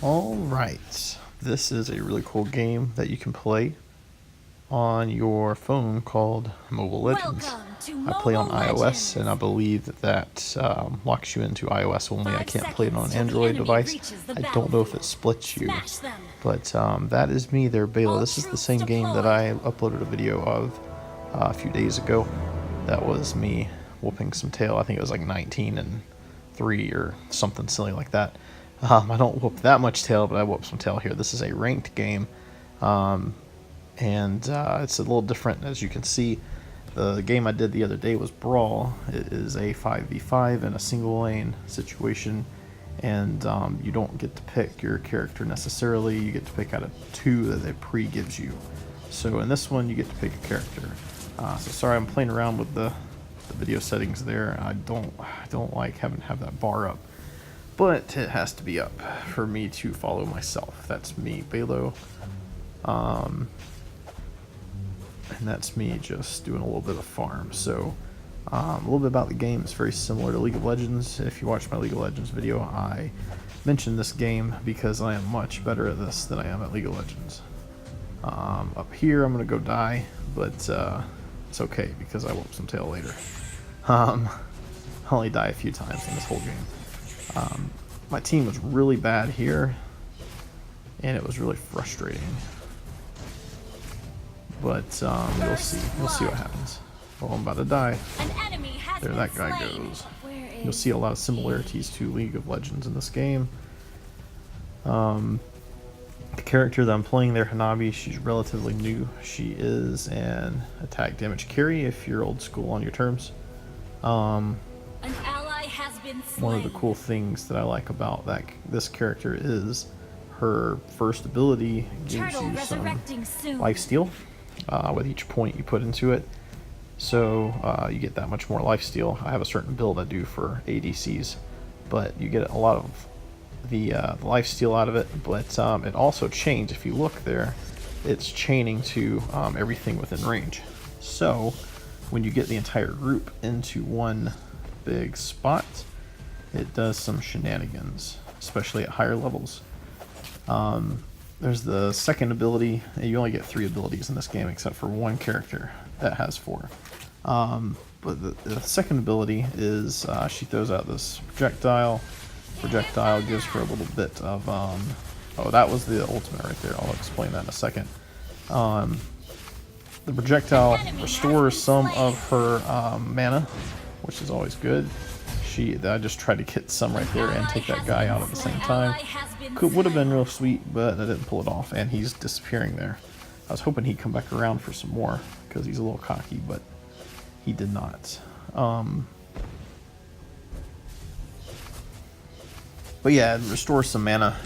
Alright, this is a really cool game that you can play on your phone called Mobile Legends. I play on iOS, and I believe that locks you into iOS only. I can't play it on an Android device. I don't know if it splits you, but that is me there, Bela. This is the same game that I uploaded a video of a few days ago. That was me whooping some tail. I think it was like 19 and 3 or something silly like that. I don't whoop that much tail, but I whoop some tail here. This is a ranked game, and it's a little different. As you can see, the game I did the other day was Brawl. It is a 5v5 in a single lane situation, and you don't get to pick your character necessarily. You get to pick out of 2 that it pre-gives you. So in this one, you get to pick a character. So sorry, I'm playing around with the video settings there. I don't like having to have that bar up, but it has to be up for me to follow myself. That's me, Belo. And that's me just doing a little bit of farm. So a little bit about the game. It's very similar to League of Legends. If you watch my League of Legends video, I mentioned this game because I am much better at this than I am at League of Legends. Up here I'm gonna go die, but it's okay because I whoop some tail later. I only die a few times in this whole game. My team was really bad here, and it was really frustrating. But you'll see what happens. Oh, I'm about to die. There that guy goes. You'll see a lot of similarities to League of Legends in this game. The character that I'm playing there, Hanabi, she's relatively new. She is an attack damage carry if you're old school on your terms. One of the cool things that I like about this character is her first ability gives you some lifesteal with each point you put into it. So you get that much more lifesteal. I have a certain build I do for ADCs, but you get a lot of the lifesteal out of it. But it also chains. If you look there, it's chaining to everything within range. So when you get the entire group into one big spot, it does some shenanigans, especially at higher levels. There's the second ability. You only get 3 abilities in this game except for one character that has 4. But the second ability is she throws out this projectile. Projectile gives her a little bit of oh, that was the ultimate right there. I'll explain that in a second. The projectile restores some of her mana, which is always good. I just tried to get some right there and take that guy out at the same time. Would have been real sweet, but I didn't pull it off, and he's disappearing there. I was hoping he'd come back around for some more because he's a little cocky, but he did not. But yeah, it restores some mana.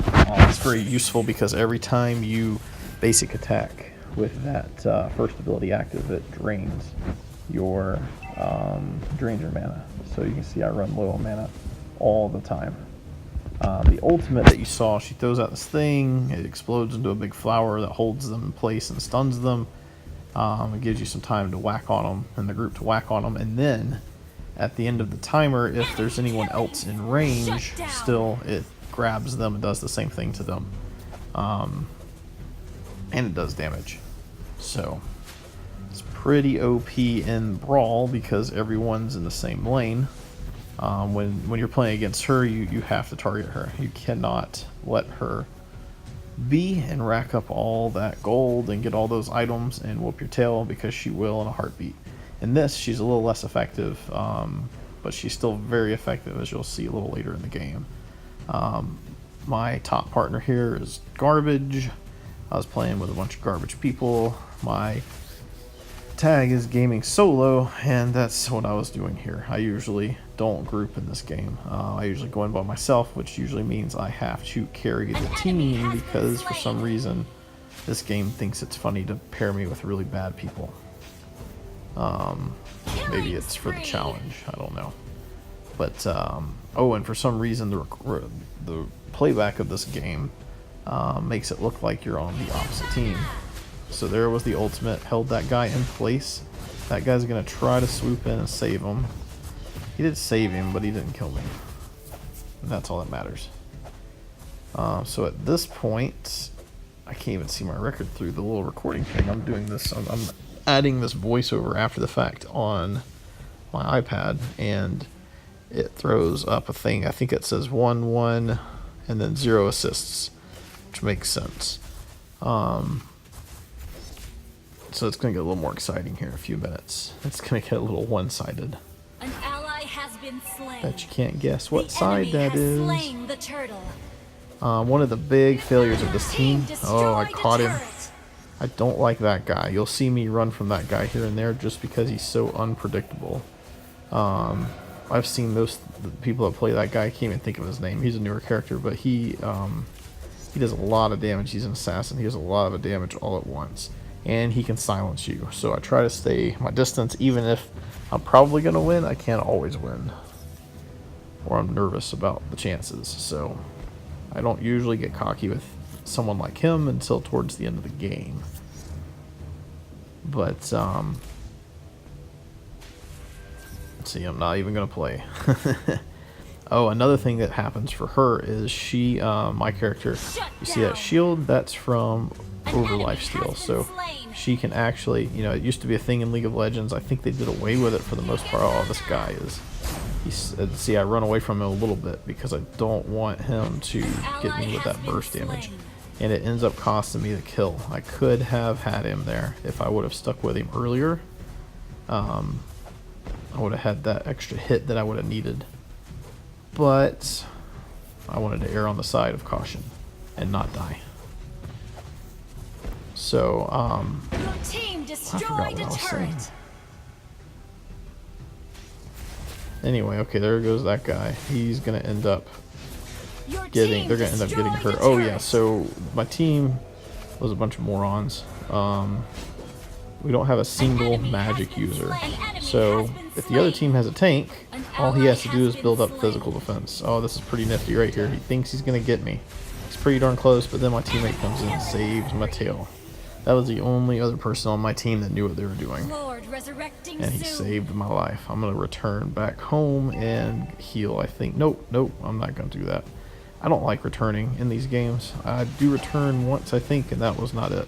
It's very useful because every time you basic attack with that first ability active, it drains your mana. So you can see I run low on mana all the time. The ultimate that you saw, she throws out this thing, it explodes into a big flower that holds them in place and stuns them. It gives you some time to whack on them, and the group to whack on them, and then at the end of the timer, if there's anyone else in range still, it grabs them and does the same thing to them. And it does damage. So it's pretty OP in Brawl because everyone's in the same lane. When you're playing against her, you have to target her. You cannot let her be and rack up all that gold and get all those items and whoop your tail, because she will in a heartbeat. In this, she's a little less effective, but she's still very effective, as you'll see a little later in the game. My top partner here is garbage. I was playing with a bunch of garbage people. My tag is gaming solo, and that's what I was doing here. I usually don't group in this game. I usually go in by myself, which usually means I have to carry the team because for some reason this game thinks it's funny to pair me with really bad people. Maybe it's for the challenge, I don't know. But oh, and for some reason the playback of this game makes it look like you're on the opposite team. So there was the ultimate, held that guy in place. That guy's gonna try to swoop in and save him. He did save him, but he didn't kill me. And that's all that matters. So at this point, I can't even see my record through the little recording thing. I'm doing this. I'm adding this voiceover after the fact on my iPad, and it throws up a thing. I think it says 1-1 and then 0 assists, which makes sense. So it's going to get a little more exciting here in a few minutes. It's going to get a little one-sided. An ally has been slain. Bet you can't guess what side that is. Slain the turtle. One of the big failures of this team. Oh, I caught him. I don't like that guy. You'll see me run from that guy here and there just because he's so unpredictable. I've seen most of the people that play that guy. I can't even think of his name. He's a newer character, but he does a lot of damage. He's an assassin. He does a lot of damage all at once. And he can silence you. So I try to stay my distance, even if I'm probably going to win. I can't always win. Or I'm nervous about the chances. So I don't usually get cocky with someone like him until towards the end of the game. But, let's see, I'm not even going to play. Oh, another thing that happens for her is she, my character, you see that shield? That's from over lifesteal. So she can actually, you know, it used to be a thing in League of Legends. I think they did away with it for the most part. Oh, this guy is, see, I run away from him a little bit because I don't want him to get me with that burst damage. And it ends up costing me the kill. I could have had him there if I would have stuck with him earlier. I would have had that extra hit that I would have needed. But I wanted to err on the side of caution and not die. So, Your team I forgot what I was saying. Anyway, okay, there goes that guy. He's gonna end up getting, they're gonna end up getting hurt. Oh yeah, so my team was a bunch of morons. We don't have a single magic user. So if the other team has a tank, all he has to do is build up physical defense. Oh, this is pretty nifty right here. He thinks he's gonna get me. He's pretty darn close, but then my teammate comes in and saves my tail. That was the only other person on my team that knew what they were doing. And he saved my life. I'm going to return back home and heal, I think. Nope, I'm not going to do that. I don't like returning in these games. I do return once, I think, and that was not it.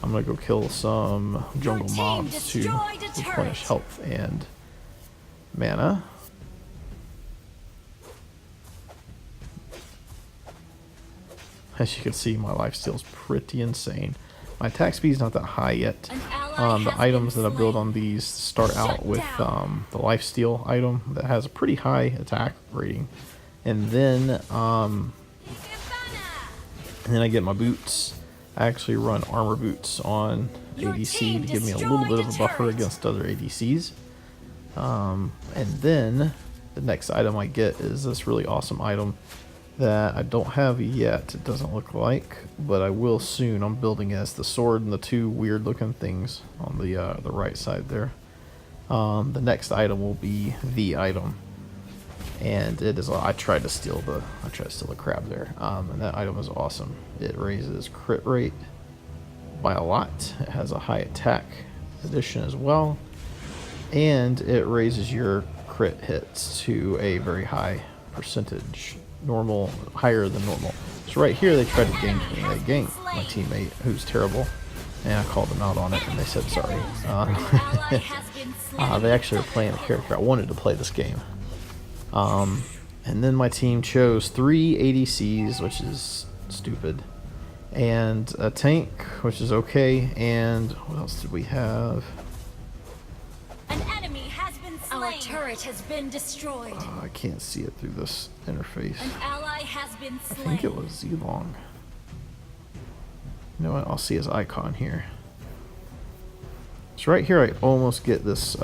I'm going to go kill some jungle mobs to replenish health and mana. As you can see, my lifesteal is pretty insane. My attack speed is not that high yet. The items that I build on these start out with the lifesteal item that has a pretty high attack rating, and then I get my boots. I actually run armor boots on ADC to give me a little bit of a buffer against other ADCs. And then the next item I get is this really awesome item that I don't have yet, it doesn't look like, but I will soon. I'm building it as the sword and the two weird looking things on the right side there. The next item will be the item, and it is, I tried to steal the crab there, and that item is awesome. It raises crit rate by a lot. It has a high attack addition as well, and it raises your crit hits to a very high percentage. Normal, higher than normal. So right here they tried to gank me. They ganked my teammate, who's terrible, and I called them out on it, and they said sorry. They actually were playing the character I wanted to play this game. And then my team chose 3 ADCs, which is stupid, and a tank, which is okay, and what else did we have? Our turret has been destroyed. I can't see it through this interface. An ally has been slain. I think it was Zilong. You know what? I'll see his icon here. So right here I almost get this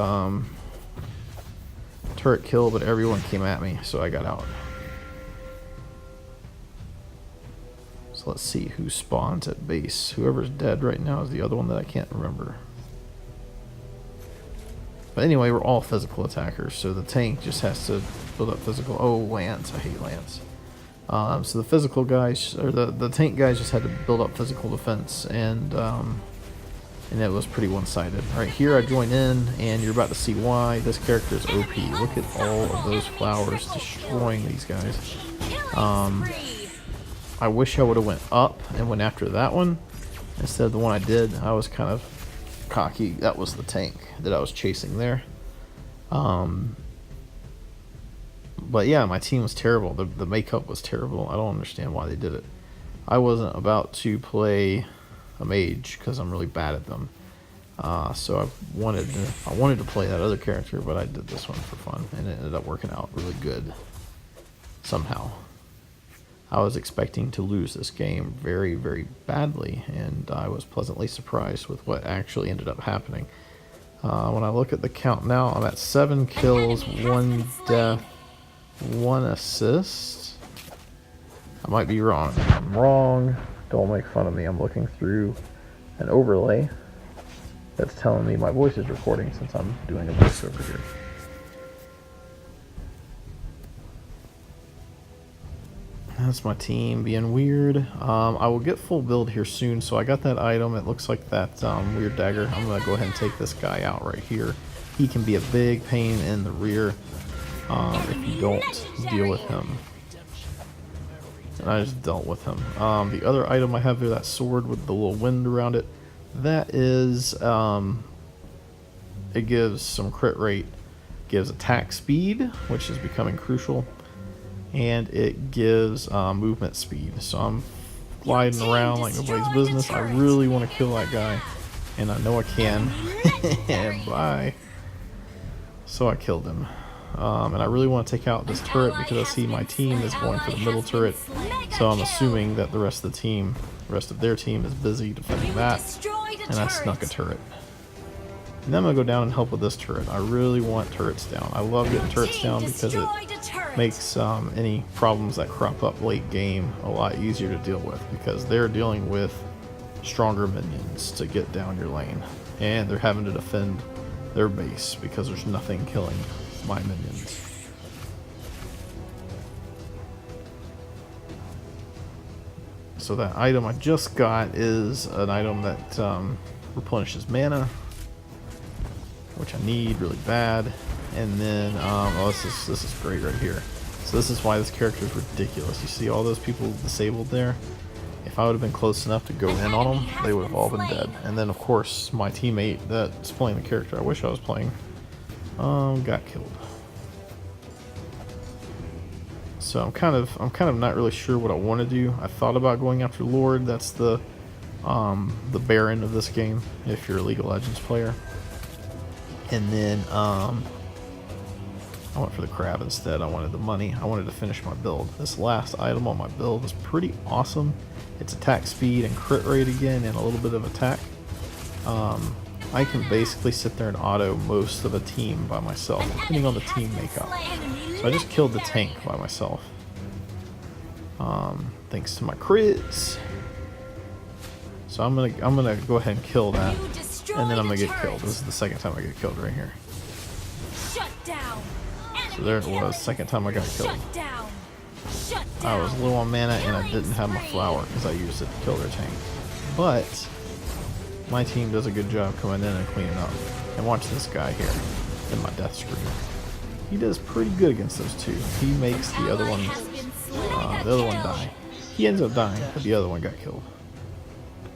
turret kill, but everyone came at me, so I got out. So let's see who spawns at base. Whoever's dead right now is the other one that I can't remember. But anyway, we're all physical attackers, so the tank just has to build up physical. Oh, Lance. I hate Lance. So the physical guys, or the tank guys, just had to build up physical defense, and it was pretty one-sided. Right here I join in, and you're about to see why this character is OP. Look at all of those flowers destroying these guys. I wish I would have went up and went after that one instead of the one I did. I was kind of cocky. That was the tank that I was chasing there. But yeah, my team was terrible. The makeup was terrible. I don't understand why they did it. I wasn't about to play a mage because I'm really bad at them. So I wanted to play that other character, but I did this one for fun, and it ended up working out really good somehow. I was expecting to lose this game very, very badly, and I was pleasantly surprised with what actually ended up happening. When I look at the count now, I'm at 7 kills, 1 death, 1 assist. I might be wrong. If I'm wrong, don't make fun of me. I'm looking through an overlay that's telling me my voice is recording since I'm doing a voiceover here. That's my team being weird. I will get full build here soon, so I got that item. It looks like that weird dagger. I'm going to go ahead and take this guy out right here. He can be a big pain in the rear if you don't deal with him. And I just dealt with him. The other item I have there, that sword with the little wind around it, that is, it gives some crit rate, gives attack speed, which is becoming crucial, and it gives movement speed. So I'm gliding around like nobody's business. I really want to kill that guy, and I know I can. And bye. So I killed him. And I really want to take out this turret because I see my team is going for the middle turret. So I'm assuming that the rest of their team is busy defending that, and I snuck a turret. And then I'm going to go down and help with this turret. I really want turrets down. I love getting turrets down because it makes any problems that crop up late game a lot easier to deal with, because they're dealing with stronger minions to get down your lane, and they're having to defend their base because there's nothing killing my minions. So that item I just got is an item that replenishes mana, which I need really bad. And then, oh, this is great right here. So this is why this character is ridiculous. You see all those people disabled there? If I would have been close enough to go in on them, they would have all been dead. And then, of course, my teammate that's playing the character I wish I was playing got killed. So I'm kind of not really sure what I want to do. I thought about going after Lord. That's the Baron of this game, if you're a League of Legends player. And then I went for the crab instead. I wanted the money. I wanted to finish my build. This last item on my build is pretty awesome. It's attack speed and crit rate again, and a little bit of attack. I can basically sit there and auto most of a team by myself, depending on the team makeup. So I just killed the tank by myself. Thanks to my crits. So I'm gonna go ahead and kill that, and then I'm gonna get killed. This is the second time I get killed right here. So there it was, second time I got killed. I was low on mana and I didn't have my flower because I used it to kill their tank. But my team does a good job coming in and cleaning up. And watch this guy here in my death screen. He does pretty good against those two. He makes the other one die. He ends up dying, but the other one got killed.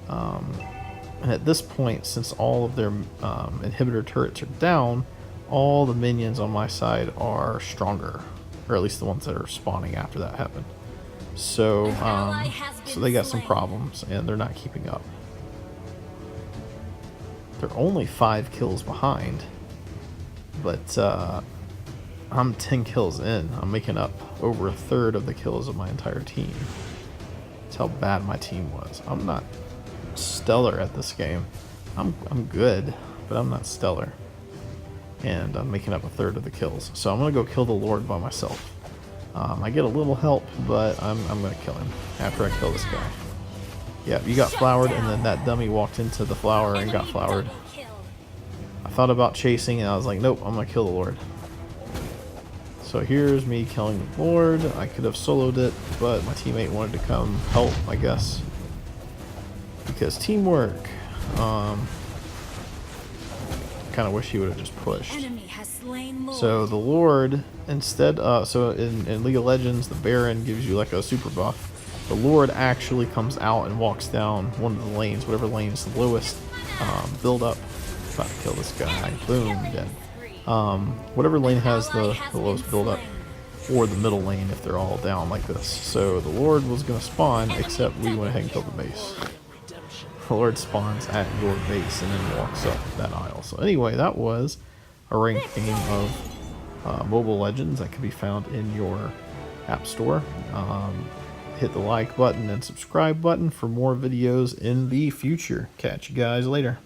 And at this point, since all of their inhibitor turrets are down, all the minions on my side are stronger, or at least the ones that are spawning after that happened. So, so they got some problems, and they're not keeping up. They're only 5 kills behind, but I'm 10 kills in. I'm making up over a third of the kills of my entire team. That's how bad my team was. I'm not stellar at this game. I'm good, but I'm not stellar. And I'm making up a third of the kills. So I'm going to go kill the Lord by myself. I get a little help, but I'm going to kill him after I kill this guy. Yeah, you got flowered, and then that dummy walked into the flower and got flowered. I thought about chasing, and I was like, nope, I'm going to kill the Lord. So here's me killing the Lord. I could have soloed it, but my teammate wanted to come help, I guess. Because teamwork. Kind of wish he would have just pushed. So the Lord, instead, so in League of Legends, the Baron gives you like a super buff. the Lord actually comes out and walks down one of the lanes, whatever lane is the lowest build up. About to kill this guy. Boom, dead. Whatever lane has the lowest build up, or the middle lane if they're all down like this. So the Lord was going to spawn, except we went ahead and killed the base. The Lord spawns at your base and then walks up that aisle. So anyway, that was a ranked game of Mobile Legends that can be found in your App Store. Hit the like button and subscribe button for more videos in the future. Catch you guys later.